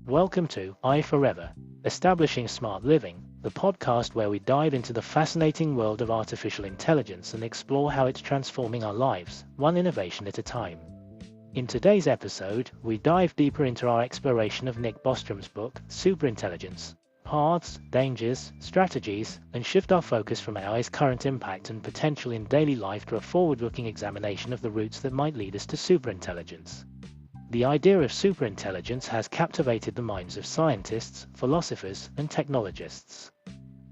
Welcome to AI Forever, Establishing Smart Living, the podcast where we dive into the fascinating world of artificial intelligence and explore how it's transforming our lives, one innovation at a time. In today's episode, we dive deeper into our exploration of Nick Bostrom's book, Superintelligence, Paths, Dangers, Strategies, and shift our focus from AI's current impact and potential in daily life to a forward-looking examination of the routes that might lead us to superintelligence. The idea of superintelligence has captivated the minds of scientists, philosophers, and technologists.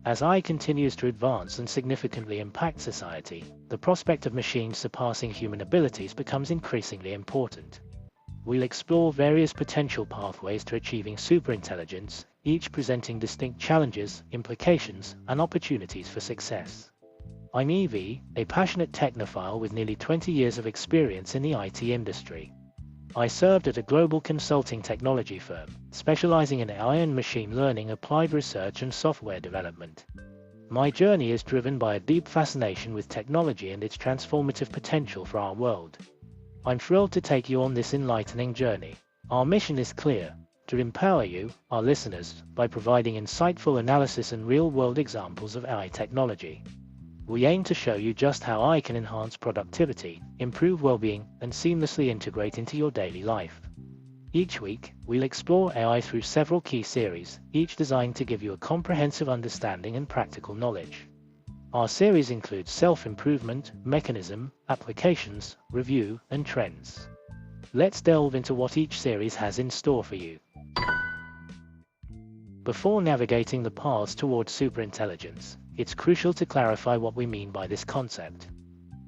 As AI continues to advance and significantly impact society, the prospect of machines surpassing human abilities becomes increasingly important. We'll explore various potential pathways to achieving superintelligence, each presenting distinct challenges, implications, and opportunities for success. I'm Evie, a passionate technophile with nearly 20 years of experience in the IT industry. I served at a global consulting technology firm, specializing in AI and machine learning applied research and software development. My journey is driven by a deep fascination with technology and its transformative potential for our world. I'm thrilled to take you on this enlightening journey. Our mission is clear: to empower you, our listeners, by providing insightful analysis and real-world examples of AI technology. We aim to show you just how AI can enhance productivity, improve well-being, and seamlessly integrate into your daily life. Each week, we'll explore AI through several key series, each designed to give you a comprehensive understanding and practical knowledge. Our series includes self-improvement, mechanism, applications, review, and trends. Let's delve into what each series has in store for you. Before navigating the paths towards superintelligence, it's crucial to clarify what we mean by this concept.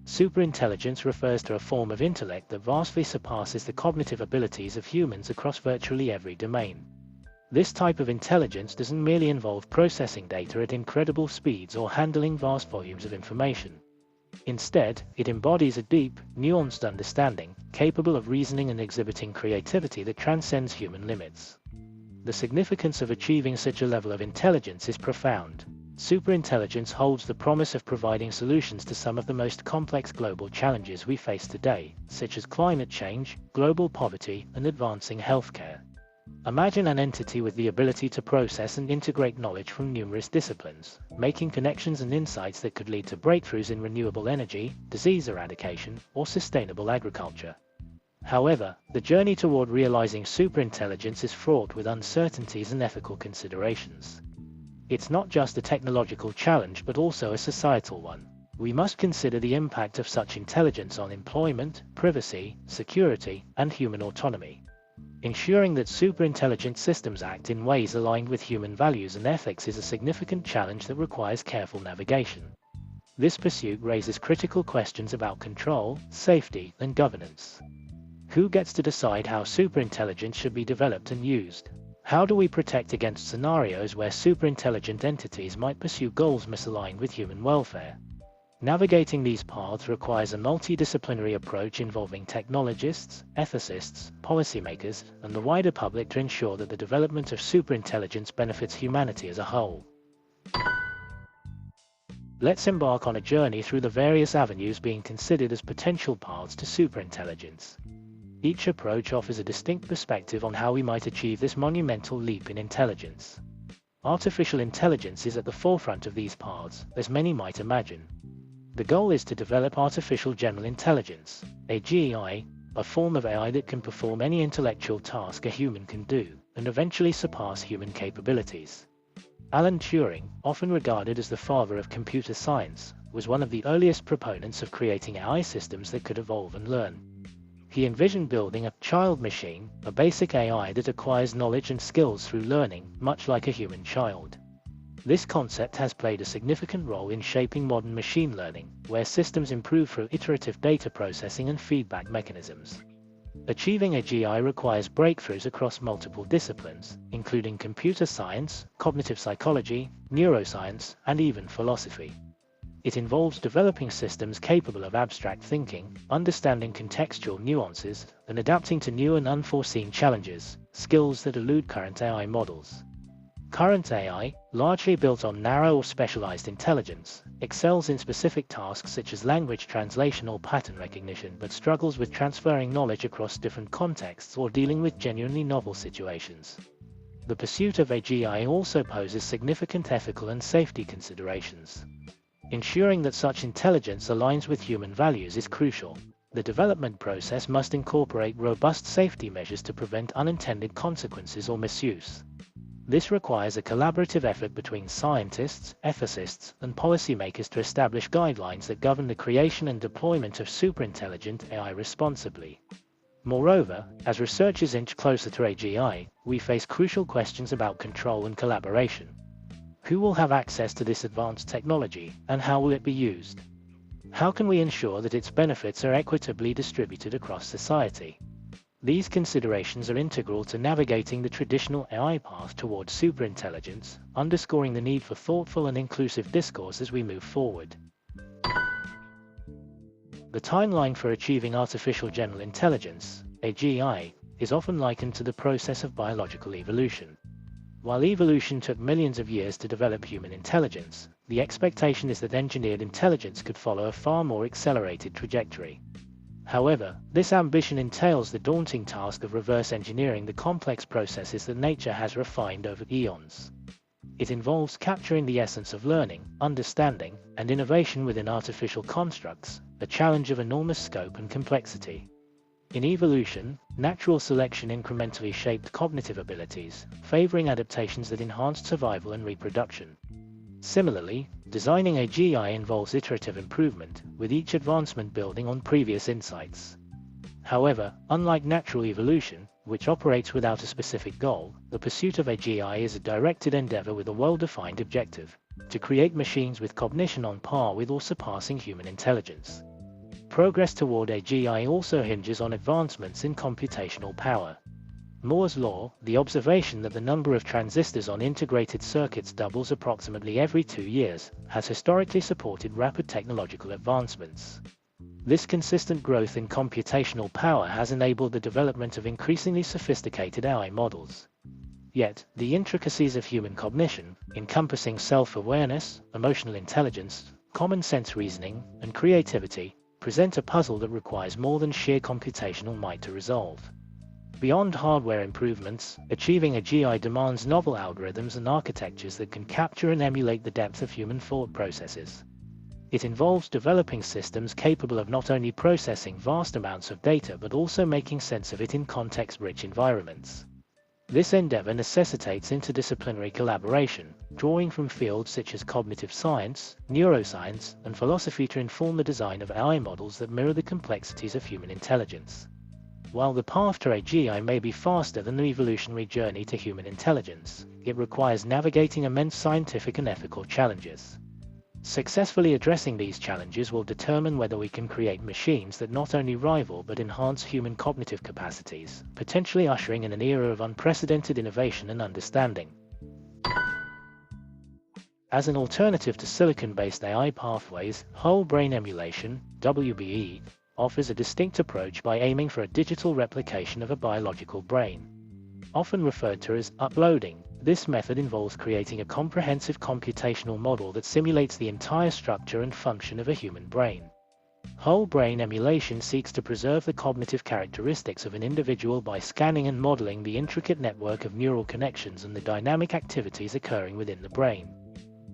Superintelligence refers to a form of intellect that vastly surpasses the cognitive abilities of humans across virtually every domain. This type of intelligence doesn't merely involve processing data at incredible speeds or handling vast volumes of information. Instead, it embodies a deep, nuanced understanding, capable of reasoning and exhibiting creativity that transcends human limits. The significance of achieving such a level of intelligence is profound. Superintelligence holds the promise of providing solutions to some of the most complex global challenges we face today, such as climate change, global poverty, and advancing healthcare. Imagine an entity with the ability to process and integrate knowledge from numerous disciplines, making connections and insights that could lead to breakthroughs in renewable energy, disease eradication, or sustainable agriculture. However, the journey toward realizing superintelligence is fraught with uncertainties and ethical considerations. It's not just a technological challenge but also a societal one. We must consider the impact of such intelligence on employment, privacy, security, and human autonomy. Ensuring that superintelligent systems act in ways aligned with human values and ethics is a significant challenge that requires careful navigation. This pursuit raises critical questions about control, safety, and governance. Who gets to decide how superintelligence should be developed and used? How do we protect against scenarios where superintelligent entities might pursue goals misaligned with human welfare? Navigating these paths requires a multidisciplinary approach involving technologists, ethicists, policymakers, and the wider public to ensure that the development of superintelligence benefits humanity as a whole. Let's embark on a journey through the various avenues being considered as potential paths to superintelligence. Each approach offers a distinct perspective on how we might achieve this monumental leap in intelligence. Artificial intelligence is at the forefront of these paths, as many might imagine. The goal is to develop artificial general intelligence, AGI, a form of AI that can perform any intellectual task a human can do, and eventually surpass human capabilities. Alan Turing, often regarded as the father of computer science, was one of the earliest proponents of creating AI systems that could evolve and learn. He envisioned building a child machine, a basic AI that acquires knowledge and skills through learning, much like a human child. This concept has played a significant role in shaping modern machine learning, where systems improve through iterative data processing and feedback mechanisms. Achieving AGI requires breakthroughs across multiple disciplines, including computer science, cognitive psychology, neuroscience, and even philosophy. It involves developing systems capable of abstract thinking, understanding contextual nuances, and adapting to new and unforeseen challenges, skills that elude current AI models. Current AI, largely built on narrow or specialized intelligence, excels in specific tasks such as language translation or pattern recognition, but struggles with transferring knowledge across different contexts or dealing with genuinely novel situations. The pursuit of AGI also poses significant ethical and safety considerations. Ensuring that such intelligence aligns with human values is crucial. The development process must incorporate robust safety measures to prevent unintended consequences or misuse. This requires a collaborative effort between scientists, ethicists, and policymakers to establish guidelines that govern the creation and deployment of superintelligent AI responsibly. Moreover, as researchers inch closer to AGI, we face crucial questions about control and collaboration. Who will have access to this advanced technology, and how will it be used? How can we ensure that its benefits are equitably distributed across society? These considerations are integral to navigating the traditional AI path towards superintelligence, underscoring the need for thoughtful and inclusive discourse as we move forward. The timeline for achieving artificial general intelligence, AGI, is often likened to the process of biological evolution. While evolution took millions of years to develop human intelligence, the expectation is that engineered intelligence could follow a far more accelerated trajectory. However, this ambition entails the daunting task of reverse engineering the complex processes that nature has refined over eons. It involves capturing the essence of learning, understanding, and innovation within artificial constructs, a challenge of enormous scope and complexity. In evolution, natural selection incrementally shaped cognitive abilities, favoring adaptations that enhanced survival and reproduction. Similarly, designing AGI involves iterative improvement, with each advancement building on previous insights. However, unlike natural evolution, which operates without a specific goal, the pursuit of AGI is a directed endeavor with a well-defined objective: to create machines with cognition on par with or surpassing human intelligence. Progress toward AGI also hinges on advancements in computational power. Moore's law, the observation that the number of transistors on integrated circuits doubles approximately every 2 years, has historically supported rapid technological advancements. This consistent growth in computational power has enabled the development of increasingly sophisticated AI models. Yet, the intricacies of human cognition, encompassing self-awareness, emotional intelligence, common sense reasoning, and creativity, present a puzzle that requires more than sheer computational might to resolve. Beyond hardware improvements, achieving AGI demands novel algorithms and architectures that can capture and emulate the depth of human thought processes. It involves developing systems capable of not only processing vast amounts of data but also making sense of it in context-rich environments. This endeavor necessitates interdisciplinary collaboration, drawing from fields such as cognitive science, neuroscience, and philosophy to inform the design of AI models that mirror the complexities of human intelligence. While the path to AGI may be faster than the evolutionary journey to human intelligence, it requires navigating immense scientific and ethical challenges. Successfully addressing these challenges will determine whether we can create machines that not only rival but enhance human cognitive capacities, potentially ushering in an era of unprecedented innovation and understanding. As an alternative to silicon-based AI pathways, whole brain emulation, WBE, offers a distinct approach by aiming for a digital replication of a biological brain. Often referred to as uploading, this method involves creating a comprehensive computational model that simulates the entire structure and function of a human brain. Whole brain emulation seeks to preserve the cognitive characteristics of an individual by scanning and modeling the intricate network of neural connections and the dynamic activities occurring within the brain.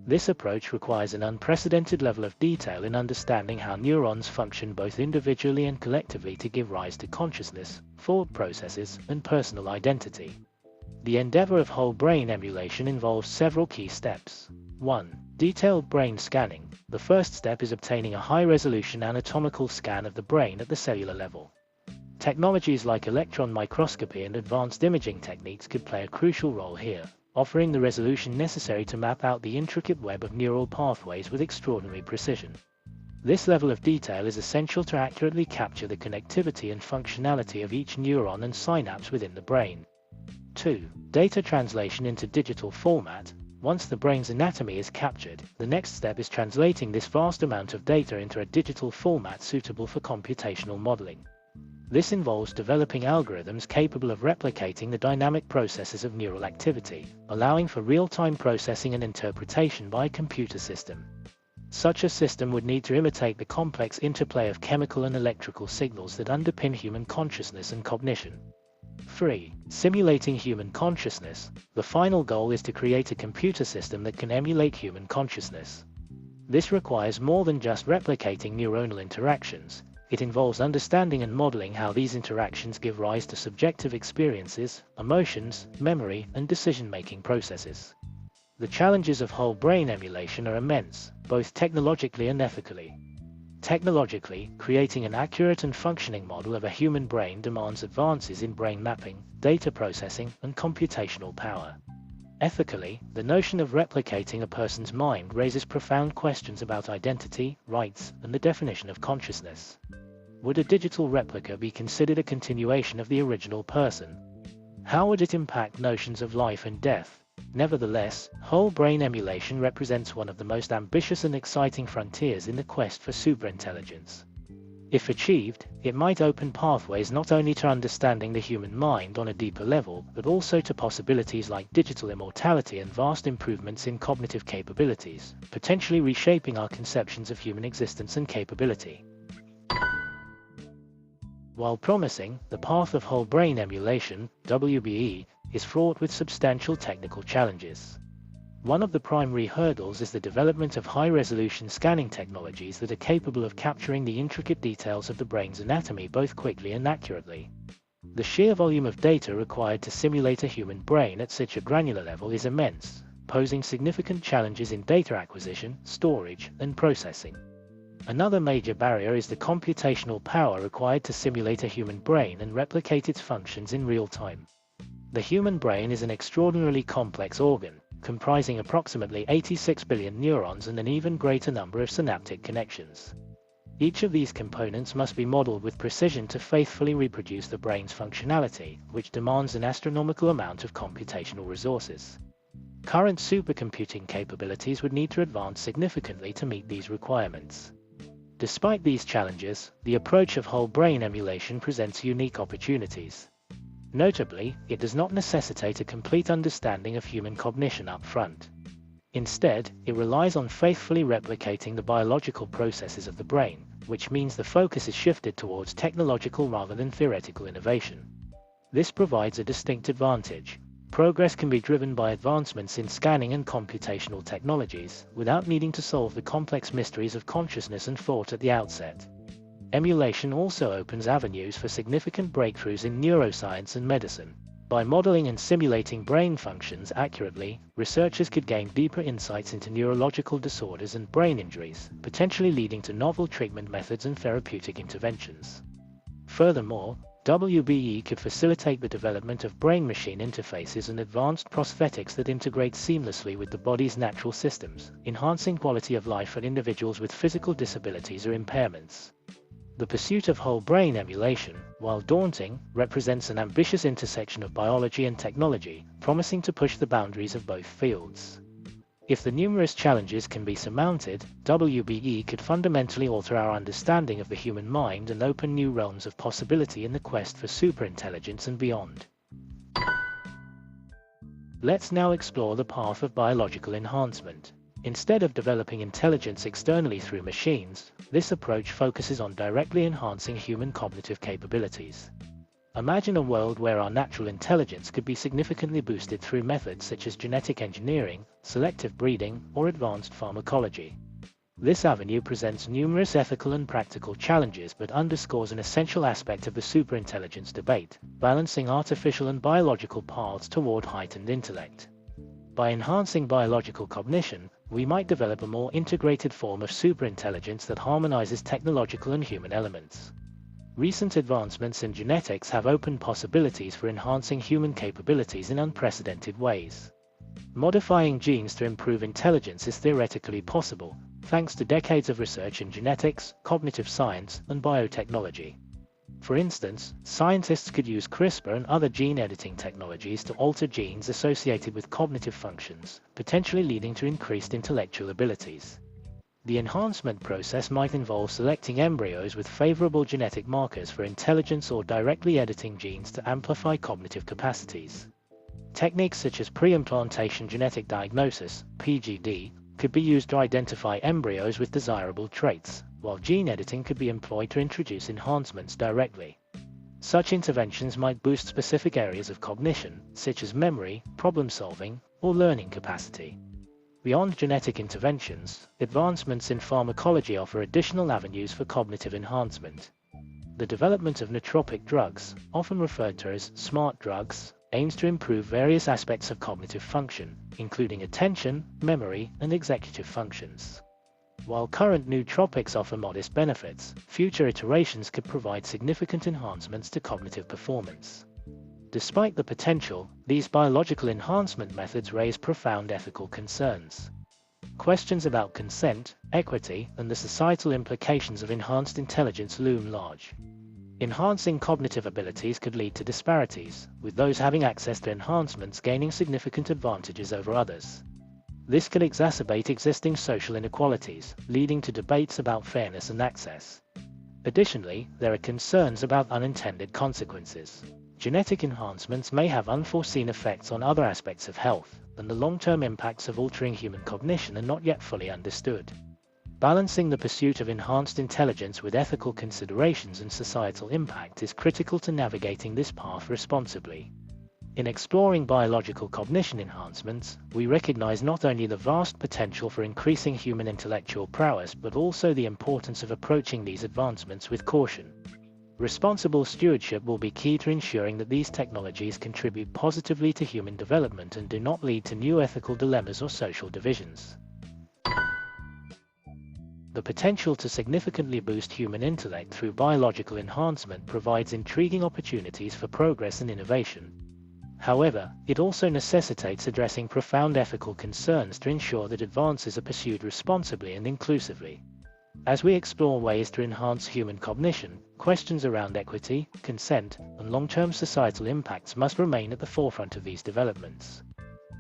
This approach requires an unprecedented level of detail in understanding how neurons function both individually and collectively to give rise to consciousness, thought processes, and personal identity. The endeavor of whole brain emulation involves several key steps. 1. Detailed brain scanning. The first step is obtaining a high-resolution anatomical scan of the brain at the cellular level. Technologies like electron microscopy and advanced imaging techniques could play a crucial role here, offering the resolution necessary to map out the intricate web of neural pathways with extraordinary precision. This level of detail is essential to accurately capture the connectivity and functionality of each neuron and synapse within the brain. 2. Data translation into digital format. Once the brain's anatomy is captured, the next step is translating this vast amount of data into a digital format suitable for computational modeling. This involves developing algorithms capable of replicating the dynamic processes of neural activity, allowing for real-time processing and interpretation by a computer system. Such a system would need to imitate the complex interplay of chemical and electrical signals that underpin human consciousness and cognition. 3. Simulating human consciousness. The final goal is to create a computer system that can emulate human consciousness. This requires more than just replicating neuronal interactions. It involves understanding and modeling how these interactions give rise to subjective experiences, emotions, memory, and decision-making processes. The challenges of whole brain emulation are immense, both technologically and ethically. Technologically, creating an accurate and functioning model of a human brain demands advances in brain mapping, data processing, and computational power. Ethically, the notion of replicating a person's mind raises profound questions about identity, rights, and the definition of consciousness. Would a digital replica be considered a continuation of the original person? How would it impact notions of life and death? Nevertheless, whole brain emulation represents one of the most ambitious and exciting frontiers in the quest for superintelligence. If achieved, it might open pathways not only to understanding the human mind on a deeper level, but also to possibilities like digital immortality and vast improvements in cognitive capabilities, potentially reshaping our conceptions of human existence and capability. While promising, the path of whole brain emulation, WBE, is fraught with substantial technical challenges. One of the primary hurdles is the development of high-resolution scanning technologies that are capable of capturing the intricate details of the brain's anatomy both quickly and accurately. The sheer volume of data required to simulate a human brain at such a granular level is immense, posing significant challenges in data acquisition, storage, and processing. Another major barrier is the computational power required to simulate a human brain and replicate its functions in real time. The human brain is an extraordinarily complex organ, comprising approximately 86 billion neurons and an even greater number of synaptic connections. Each of these components must be modeled with precision to faithfully reproduce the brain's functionality, which demands an astronomical amount of computational resources. Current supercomputing capabilities would need to advance significantly to meet these requirements. Despite these challenges, the approach of whole brain emulation presents unique opportunities. Notably, it does not necessitate a complete understanding of human cognition up front. Instead, it relies on faithfully replicating the biological processes of the brain, which means the focus is shifted towards technological rather than theoretical innovation. This provides a distinct advantage. Progress can be driven by advancements in scanning and computational technologies, without needing to solve the complex mysteries of consciousness and thought at the outset. Emulation also opens avenues for significant breakthroughs in neuroscience and medicine. By modeling and simulating brain functions accurately, researchers could gain deeper insights into neurological disorders and brain injuries, potentially leading to novel treatment methods and therapeutic interventions. Furthermore, WBE could facilitate the development of brain-machine interfaces and advanced prosthetics that integrate seamlessly with the body's natural systems, enhancing quality of life for individuals with physical disabilities or impairments. The pursuit of whole brain emulation, while daunting, represents an ambitious intersection of biology and technology, promising to push the boundaries of both fields. If the numerous challenges can be surmounted, WBE could fundamentally alter our understanding of the human mind and open new realms of possibility in the quest for superintelligence and beyond. Let's now explore the path of biological enhancement. Instead of developing intelligence externally through machines, this approach focuses on directly enhancing human cognitive capabilities. Imagine a world where our natural intelligence could be significantly boosted through methods such as genetic engineering, selective breeding, or advanced pharmacology. This avenue presents numerous ethical and practical challenges but underscores an essential aspect of the superintelligence debate, balancing artificial and biological paths toward heightened intellect. By enhancing biological cognition, we might develop a more integrated form of superintelligence that harmonizes technological and human elements. Recent advancements in genetics have opened possibilities for enhancing human capabilities in unprecedented ways. Modifying genes to improve intelligence is theoretically possible, thanks to decades of research in genetics, cognitive science, and biotechnology. For instance, scientists could use CRISPR and other gene editing technologies to alter genes associated with cognitive functions, potentially leading to increased intellectual abilities. The enhancement process might involve selecting embryos with favorable genetic markers for intelligence or directly editing genes to amplify cognitive capacities. Techniques such as pre-implantation genetic diagnosis, PGD, could be used to identify embryos with desirable traits, while gene editing could be employed to introduce enhancements directly. Such interventions might boost specific areas of cognition, such as memory, problem-solving, or learning capacity. Beyond genetic interventions, advancements in pharmacology offer additional avenues for cognitive enhancement. The development of nootropic drugs, often referred to as smart drugs, aims to improve various aspects of cognitive function, including attention, memory, and executive functions. While current nootropics offer modest benefits, future iterations could provide significant enhancements to cognitive performance. Despite the potential, these biological enhancement methods raise profound ethical concerns. Questions about consent, equity, and the societal implications of enhanced intelligence loom large. Enhancing cognitive abilities could lead to disparities, with those having access to enhancements gaining significant advantages over others. This could exacerbate existing social inequalities, leading to debates about fairness and access. Additionally, there are concerns about unintended consequences. Genetic enhancements may have unforeseen effects on other aspects of health, and the long-term impacts of altering human cognition are not yet fully understood. Balancing the pursuit of enhanced intelligence with ethical considerations and societal impact is critical to navigating this path responsibly. In exploring biological cognition enhancements, we recognize not only the vast potential for increasing human intellectual prowess but also the importance of approaching these advancements with caution. Responsible stewardship will be key to ensuring that these technologies contribute positively to human development and do not lead to new ethical dilemmas or social divisions. The potential to significantly boost human intellect through biological enhancement provides intriguing opportunities for progress and innovation. However, it also necessitates addressing profound ethical concerns to ensure that advances are pursued responsibly and inclusively. As we explore ways to enhance human cognition, questions around equity, consent, and long-term societal impacts must remain at the forefront of these developments.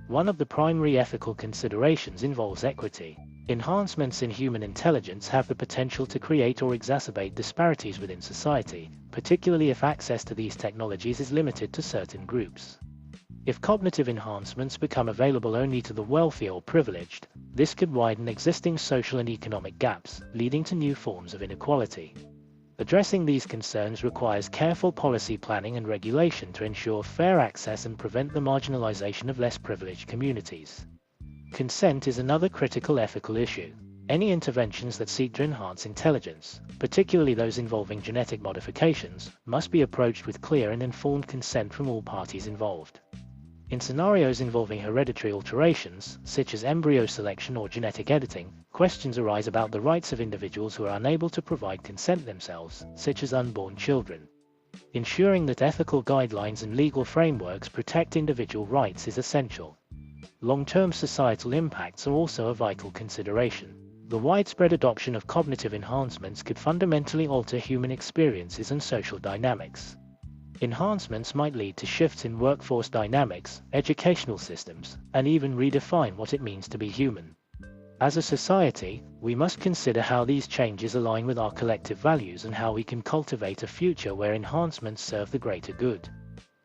One of the primary ethical considerations involves equity. Enhancements in human intelligence have the potential to create or exacerbate disparities within society, particularly if access to these technologies is limited to certain groups. If cognitive enhancements become available only to the wealthy or privileged, this could widen existing social and economic gaps, leading to new forms of inequality. Addressing these concerns requires careful policy planning and regulation to ensure fair access and prevent the marginalization of less privileged communities. Consent is another critical ethical issue. Any interventions that seek to enhance intelligence, particularly those involving genetic modifications, must be approached with clear and informed consent from all parties involved. In scenarios involving hereditary alterations, such as embryo selection or genetic editing, questions arise about the rights of individuals who are unable to provide consent themselves, such as unborn children. Ensuring that ethical guidelines and legal frameworks protect individual rights is essential. Long-term societal impacts are also a vital consideration. The widespread adoption of cognitive enhancements could fundamentally alter human experiences and social dynamics. Enhancements might lead to shifts in workforce dynamics, educational systems, and even redefine what it means to be human. As a society, we must consider how these changes align with our collective values and how we can cultivate a future where enhancements serve the greater good.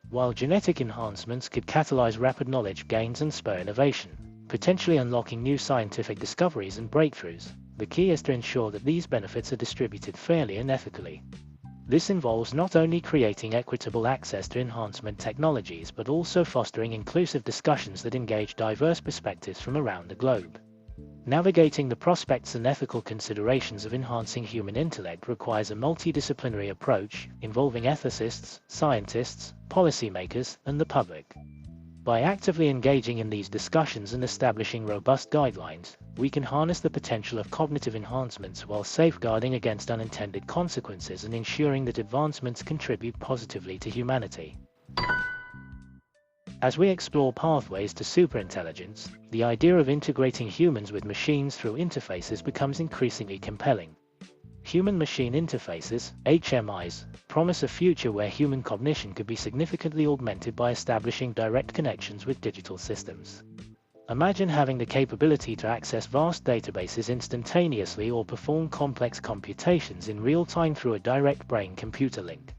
While genetic enhancements could catalyze rapid knowledge gains and spur innovation, potentially unlocking new scientific discoveries and breakthroughs, the key is to ensure that these benefits are distributed fairly and ethically. This involves not only creating equitable access to enhancement technologies but also fostering inclusive discussions that engage diverse perspectives from around the globe. Navigating the prospects and ethical considerations of enhancing human intellect requires a multidisciplinary approach involving ethicists, scientists, policymakers, and the public. By actively engaging in these discussions and establishing robust guidelines, we can harness the potential of cognitive enhancements while safeguarding against unintended consequences and ensuring that advancements contribute positively to humanity. As we explore pathways to superintelligence, the idea of integrating humans with machines through interfaces becomes increasingly compelling. Human-machine interfaces, HMIs, promise a future where human cognition could be significantly augmented by establishing direct connections with digital systems. Imagine having the capability to access vast databases instantaneously or perform complex computations in real time through a direct brain-computer link.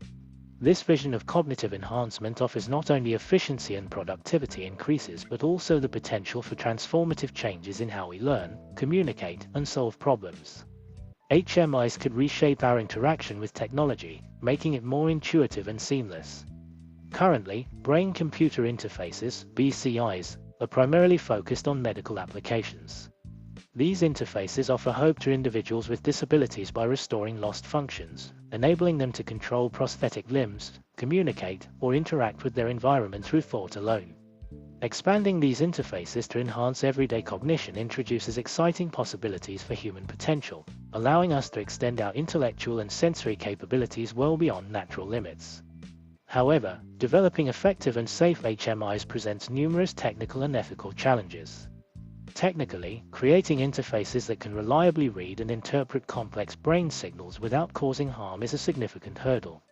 This vision of cognitive enhancement offers not only efficiency and productivity increases but also the potential for transformative changes in how we learn, communicate, and solve problems. HMIs could reshape our interaction with technology, making it more intuitive and seamless. Currently, brain-computer interfaces, BCIs, are primarily focused on medical applications. These interfaces offer hope to individuals with disabilities by restoring lost functions, enabling them to control prosthetic limbs, communicate, or interact with their environment through thought alone. Expanding these interfaces to enhance everyday cognition introduces exciting possibilities for human potential, allowing us to extend our intellectual and sensory capabilities well beyond natural limits. However, developing effective and safe HMIs presents numerous technical and ethical challenges. Technically, creating interfaces that can reliably read and interpret complex brain signals without causing harm is a significant hurdle.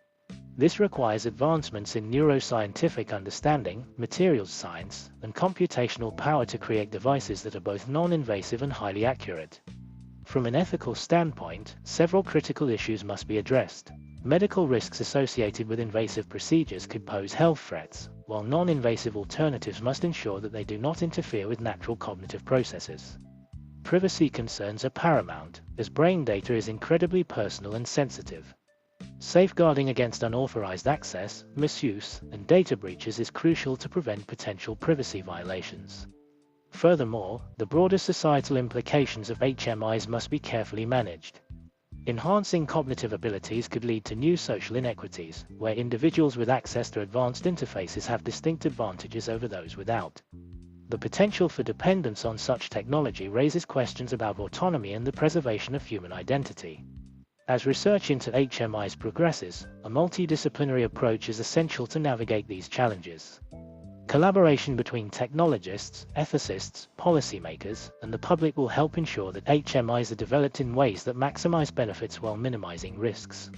This requires advancements in neuroscientific understanding, materials science, and computational power to create devices that are both non-invasive and highly accurate. From an ethical standpoint, several critical issues must be addressed. Medical risks associated with invasive procedures could pose health threats, while non-invasive alternatives must ensure that they do not interfere with natural cognitive processes. Privacy concerns are paramount, as brain data is incredibly personal and sensitive. Safeguarding against unauthorized access, misuse, and data breaches is crucial to prevent potential privacy violations. Furthermore, the broader societal implications of HMIs must be carefully managed. Enhancing cognitive abilities could lead to new social inequities, where individuals with access to advanced interfaces have distinct advantages over those without. The potential for dependence on such technology raises questions about autonomy and the preservation of human identity. As research into HMIs progresses, a multidisciplinary approach is essential to navigate these challenges. Collaboration between technologists, ethicists, policymakers, and the public will help ensure that HMIs are developed in ways that maximize benefits while minimizing risks.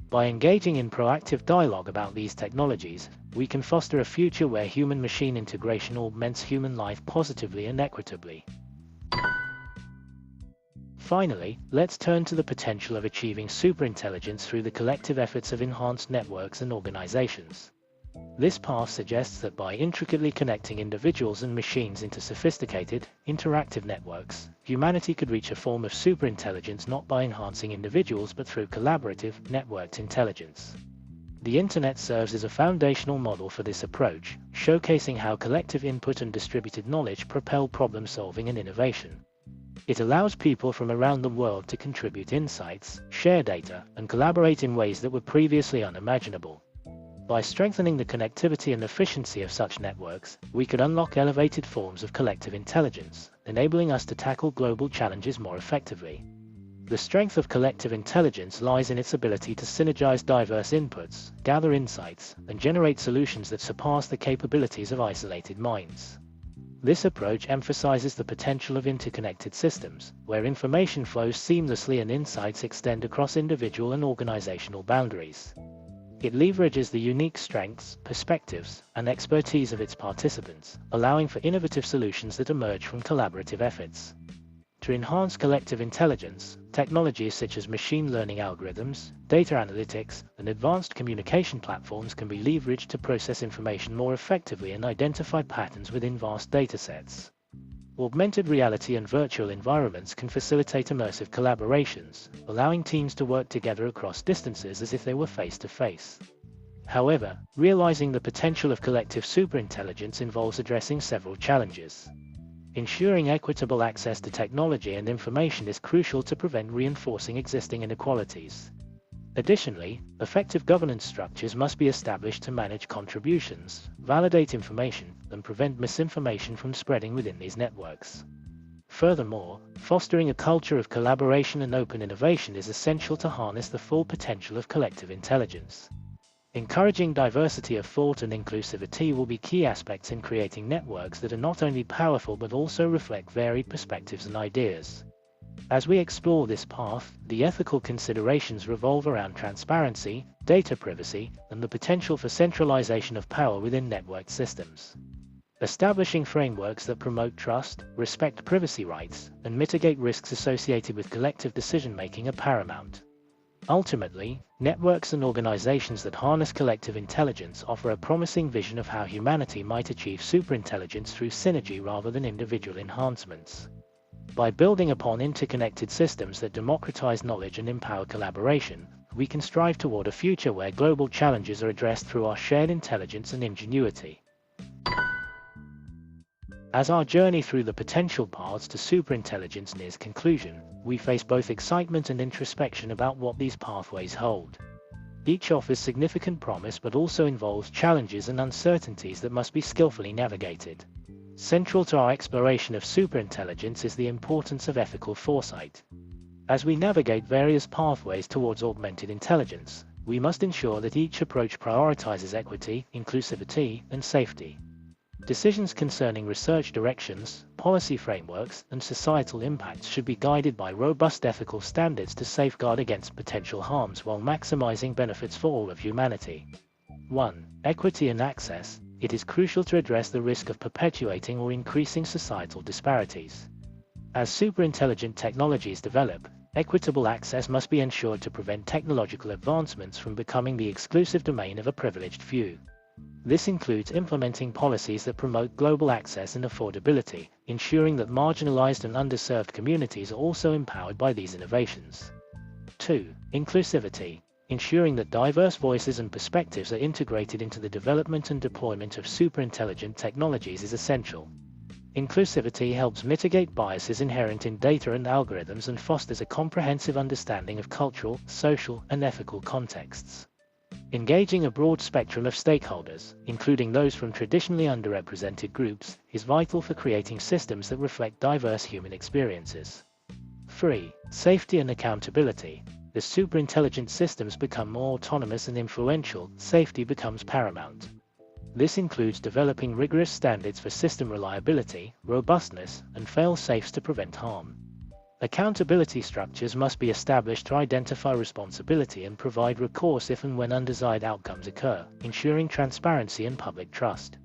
By engaging in proactive dialogue about these technologies, we can foster a future where human-machine integration augments human life positively and equitably. Finally, let's turn to the potential of achieving superintelligence through the collective efforts of enhanced networks and organizations. This path suggests that by intricately connecting individuals and machines into sophisticated, interactive networks, humanity could reach a form of superintelligence not by enhancing individuals but through collaborative, networked intelligence. The Internet serves as a foundational model for this approach, showcasing how collective input and distributed knowledge propel problem-solving and innovation. It allows people from around the world to contribute insights, share data, and collaborate in ways that were previously unimaginable. By strengthening the connectivity and efficiency of such networks, we could unlock elevated forms of collective intelligence, enabling us to tackle global challenges more effectively. The strength of collective intelligence lies in its ability to synergize diverse inputs, gather insights, and generate solutions that surpass the capabilities of isolated minds. This approach emphasizes the potential of interconnected systems, where information flows seamlessly and insights extend across individual and organizational boundaries. It leverages the unique strengths, perspectives, and expertise of its participants, allowing for innovative solutions that emerge from collaborative efforts. To enhance collective intelligence, technologies such as machine learning algorithms, data analytics, and advanced communication platforms can be leveraged to process information more effectively and identify patterns within vast datasets. Augmented reality and virtual environments can facilitate immersive collaborations, allowing teams to work together across distances as if they were face-to-face. However, realizing the potential of collective superintelligence involves addressing several challenges. Ensuring equitable access to technology and information is crucial to prevent reinforcing existing inequalities. Additionally, effective governance structures must be established to manage contributions, validate information, and prevent misinformation from spreading within these networks. Furthermore, fostering a culture of collaboration and open innovation is essential to harness the full potential of collective intelligence. Encouraging diversity of thought and inclusivity will be key aspects in creating networks that are not only powerful but also reflect varied perspectives and ideas. As we explore this path, the ethical considerations revolve around transparency, data privacy, and the potential for centralization of power within networked systems. Establishing frameworks that promote trust, respect privacy rights, and mitigate risks associated with collective decision-making are paramount. Ultimately, networks and organizations that harness collective intelligence offer a promising vision of how humanity might achieve superintelligence through synergy rather than individual enhancements. By building upon interconnected systems that democratize knowledge and empower collaboration, we can strive toward a future where global challenges are addressed through our shared intelligence and ingenuity. As our journey through the potential paths to superintelligence nears conclusion, we face both excitement and introspection about what these pathways hold. Each offers significant promise but also involves challenges and uncertainties that must be skillfully navigated. Central to our exploration of superintelligence is the importance of ethical foresight. As we navigate various pathways towards augmented intelligence, we must ensure that each approach prioritizes equity, inclusivity, and safety. Decisions concerning research directions, policy frameworks, and societal impacts should be guided by robust ethical standards to safeguard against potential harms while maximizing benefits for all of humanity. 1. Equity and access. It is crucial to address the risk of perpetuating or increasing societal disparities. As superintelligent technologies develop, equitable access must be ensured to prevent technological advancements from becoming the exclusive domain of a privileged few. This includes implementing policies that promote global access and affordability, ensuring that marginalized and underserved communities are also empowered by these innovations. 2. Inclusivity. Ensuring that diverse voices and perspectives are integrated into the development and deployment of superintelligent technologies is essential. Inclusivity helps mitigate biases inherent in data and algorithms and fosters a comprehensive understanding of cultural, social, and ethical contexts. Engaging a broad spectrum of stakeholders, including those from traditionally underrepresented groups, is vital for creating systems that reflect diverse human experiences. 3. Safety and accountability. As superintelligent systems become more autonomous and influential, safety becomes paramount. This includes developing rigorous standards for system reliability, robustness, and fail-safes to prevent harm. Accountability structures must be established to identify responsibility and provide recourse if and when undesired outcomes occur, ensuring transparency and public trust.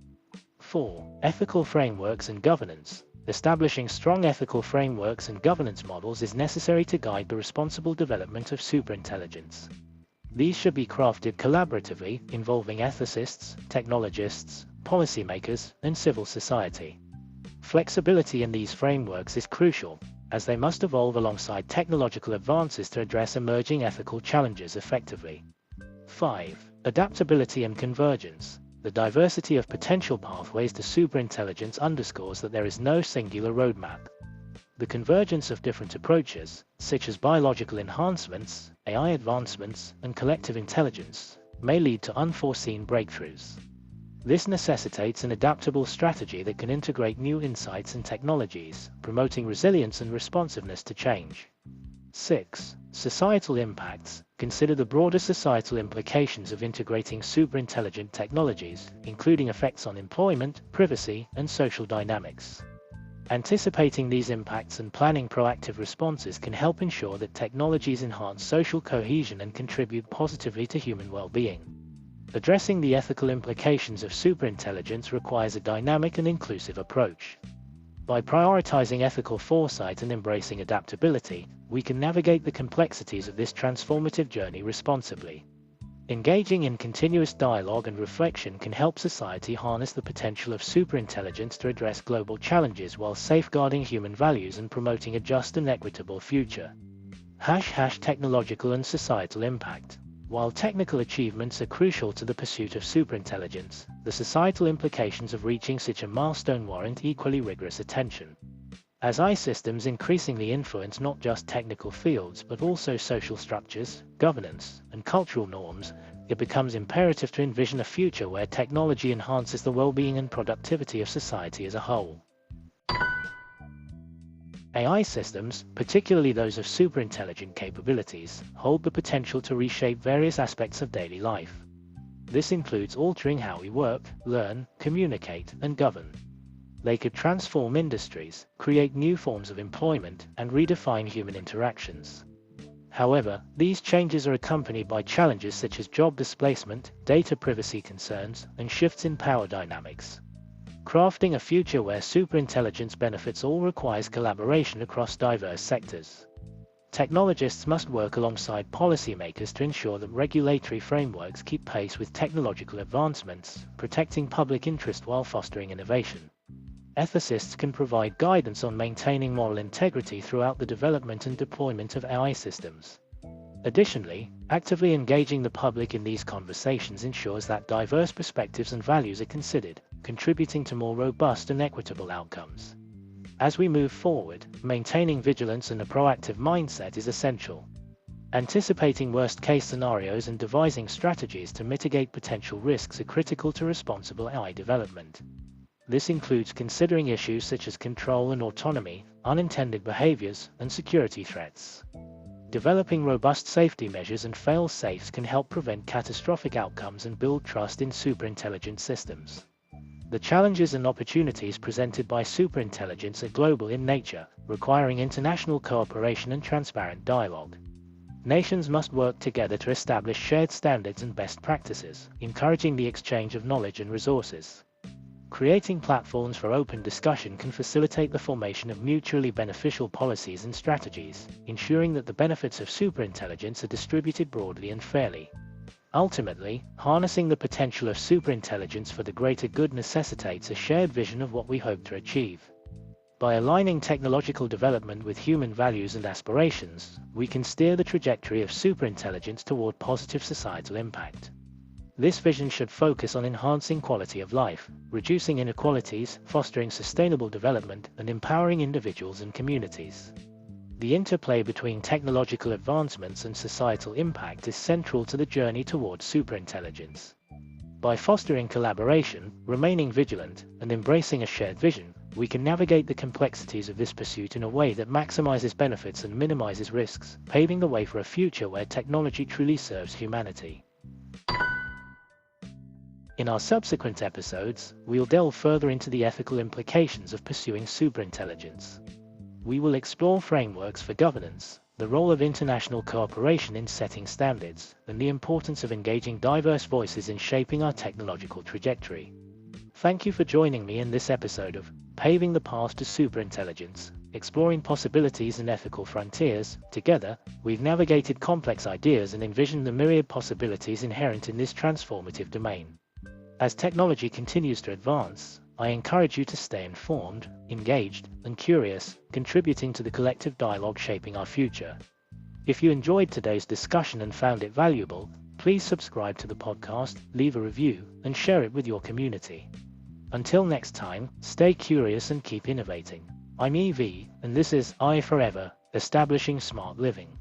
4. Ethical frameworks and governance. Establishing strong ethical frameworks and governance models is necessary to guide the responsible development of superintelligence. These should be crafted collaboratively, involving ethicists, technologists, policymakers, and civil society. Flexibility in these frameworks is crucial, as they must evolve alongside technological advances to address emerging ethical challenges effectively. 5. Adaptability and convergence. The diversity of potential pathways to superintelligence underscores that there is no singular roadmap. The convergence of different approaches, such as biological enhancements, AI advancements, and collective intelligence, may lead to unforeseen breakthroughs. This necessitates an adaptable strategy that can integrate new insights and technologies, promoting resilience and responsiveness to change. 6. Societal impacts. Consider the broader societal implications of integrating superintelligent technologies, including effects on employment, privacy, and social dynamics. Anticipating these impacts and planning proactive responses can help ensure that technologies enhance social cohesion and contribute positively to human well-being. Addressing the ethical implications of superintelligence requires a dynamic and inclusive approach. By prioritizing ethical foresight and embracing adaptability, we can navigate the complexities of this transformative journey responsibly. Engaging in continuous dialogue and reflection can help society harness the potential of superintelligence to address global challenges while safeguarding human values and promoting a just and equitable future. Technological and societal impact. While technical achievements are crucial to the pursuit of superintelligence, the societal implications of reaching such a milestone warrant equally rigorous attention. As AI systems increasingly influence not just technical fields but also social structures, governance, and cultural norms, it becomes imperative to envision a future where technology enhances the well-being and productivity of society as a whole. AI systems, particularly those of superintelligent capabilities, hold the potential to reshape various aspects of daily life. This includes altering how we work, learn, communicate, and govern. They could transform industries, create new forms of employment, and redefine human interactions. However, these changes are accompanied by challenges such as job displacement, data privacy concerns, and shifts in power dynamics. Crafting a future where superintelligence benefits all requires collaboration across diverse sectors. Technologists must work alongside policymakers to ensure that regulatory frameworks keep pace with technological advancements, protecting public interest while fostering innovation. Ethicists can provide guidance on maintaining moral integrity throughout the development and deployment of AI systems. Additionally, actively engaging the public in these conversations ensures that diverse perspectives and values are considered, contributing to more robust and equitable outcomes. As we move forward, maintaining vigilance and a proactive mindset is essential. Anticipating worst-case scenarios and devising strategies to mitigate potential risks are critical to responsible AI development. This includes considering issues such as control and autonomy, unintended behaviors, and security threats. Developing robust safety measures and fail-safes can help prevent catastrophic outcomes and build trust in superintelligent systems. The challenges and opportunities presented by superintelligence are global in nature, requiring international cooperation and transparent dialogue. Nations must work together to establish shared standards and best practices, encouraging the exchange of knowledge and resources. Creating platforms for open discussion can facilitate the formation of mutually beneficial policies and strategies, ensuring that the benefits of superintelligence are distributed broadly and fairly. Ultimately, harnessing the potential of superintelligence for the greater good necessitates a shared vision of what we hope to achieve. By aligning technological development with human values and aspirations, we can steer the trajectory of superintelligence toward positive societal impact. This vision should focus on enhancing quality of life, reducing inequalities, fostering sustainable development, and empowering individuals and communities. The interplay between technological advancements and societal impact is central to the journey towards superintelligence. By fostering collaboration, remaining vigilant, and embracing a shared vision, we can navigate the complexities of this pursuit in a way that maximizes benefits and minimizes risks, paving the way for a future where technology truly serves humanity. In our subsequent episodes, we'll delve further into the ethical implications of pursuing superintelligence. We will explore frameworks for governance, the role of international cooperation in setting standards, and the importance of engaging diverse voices in shaping our technological trajectory. Thank you for joining me in this episode of Paving the Path to Superintelligence, exploring possibilities and ethical frontiers. Together, we've navigated complex ideas and envisioned the myriad possibilities inherent in this transformative domain. As technology continues to advance, I encourage you to stay informed, engaged, and curious, contributing to the collective dialogue shaping our future. If you enjoyed today's discussion and found it valuable, please subscribe to the podcast, leave a review, and share it with your community. Until next time, stay curious and keep innovating. I'm EV, and this is I Forever, Establishing Smart Living.